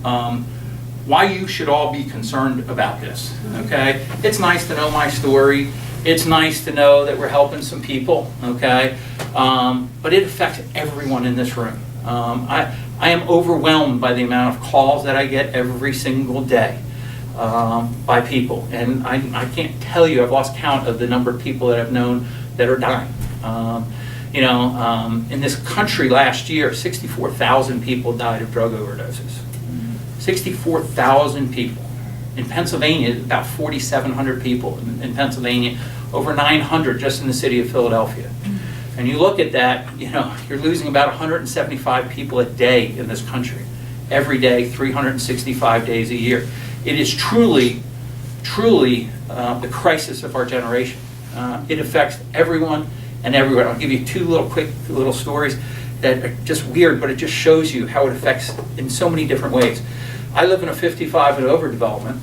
why you should all be concerned about this, okay? It's nice to know my story. It's nice to know that we're helping some people, okay? But it affects everyone in this room. I am overwhelmed by the amount of calls that I get every single day by people. And I can't tell you, I've lost count of the number of people that I've known that are dying. In this country last year, 64,000 people died of drug overdoses. 64,000 people. In Pennsylvania, about 4,700 people in Pennsylvania, over 900 just in the city of Philadelphia. And you look at that, you're losing about 175 people a day in this country. Every day, 365 days a year. It is truly, truly the crisis of our generation. It affects everyone and everyone. I'll give you two quick little stories that are just weird, but it just shows you how it affects in so many different ways. I live in a 55 and over development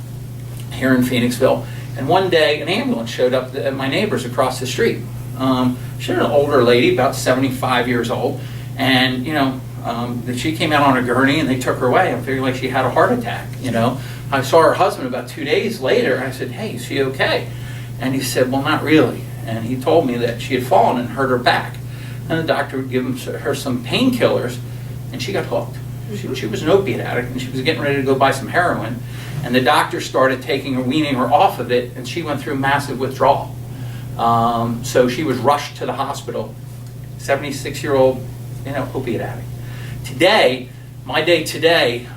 here in Phoenixville, and one day an ambulance showed up at my neighbors across the street. She was an older lady, about 75 years old, and she came out on a gurney and they took her away. I'm figuring like she had a heart attack. I saw her husband about 2 days later. I said, "Hey, is she okay?" And he said, "Well, not really." And he told me that she had fallen and hurt her back, and the doctor would give her some painkillers, and she got hooked. She was an opiate addict, and she was getting ready to go buy some heroin, and the doctor started weaning her off of it, and she went through massive withdrawal. So she was rushed to the hospital. 76-year-old, opiate addict. Today, my day today,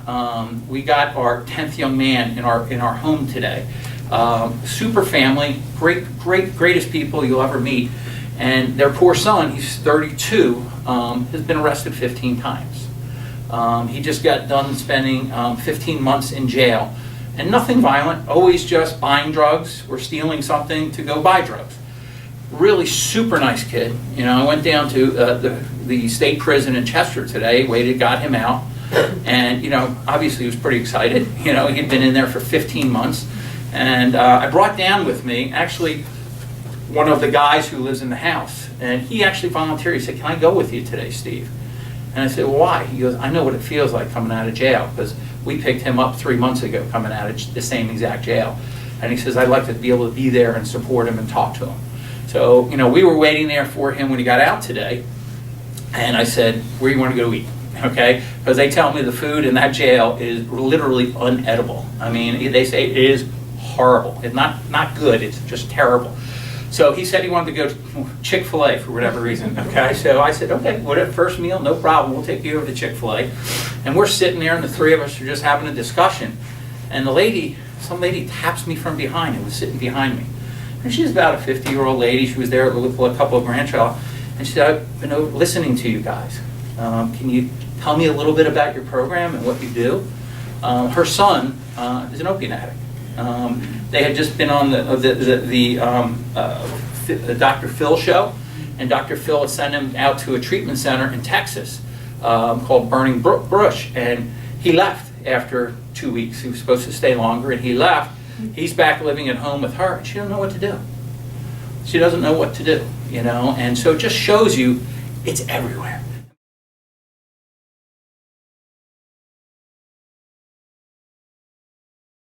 we got our 10th young man in our home today. Super family, greatest people you'll ever meet, and their poor son, he's 32, has been arrested 15 times. He just got done spending 15 months in jail, and nothing violent, always just buying drugs or stealing something to go buy drugs. Really super nice kid. I went down to the state prison in Chester today, got him out, and obviously he was pretty excited. He'd been in there for 15 months, and I brought down with me actually one of the guys who lives in the house, and he actually volunteered. He said, "Can I go with you today, Steve?" And I said, "Well, why?" He goes, "I know what it feels like coming out of jail, because we picked him up 3 months ago coming out of the same exact jail." And he says, "I'd like to be able to be there and support him and talk to him." So, we were waiting there for him when he got out today, and I said, "Where do you want to go eat?" Okay? Because they tell me the food in that jail is literally unedible. I mean, they say it is horrible. It's not good, it's just terrible. So he said he wanted to go to Chick-fil-A for whatever reason, okay? So I said, "Okay, whatever, first meal, no problem, we'll take you over to Chick-fil-A." And we're sitting there, and the three of us are just having a discussion. And some lady taps me from behind and was sitting behind me. And she's about a 50-year-old lady. She was there with a couple of grandchildren. And she said, "I've been listening to you guys. Can you tell me a little bit about your program and what you do?" Her son is an opiate addict. They had just been on the Dr. Phil show, and Dr. Phil had sent him out to a treatment center in Texas called Burning Bush, and he left after 2 weeks. He was supposed to stay longer, and he left. He's back living at home with her, and she doesn't know what to do. She doesn't know what to do, and so it just shows you it's everywhere.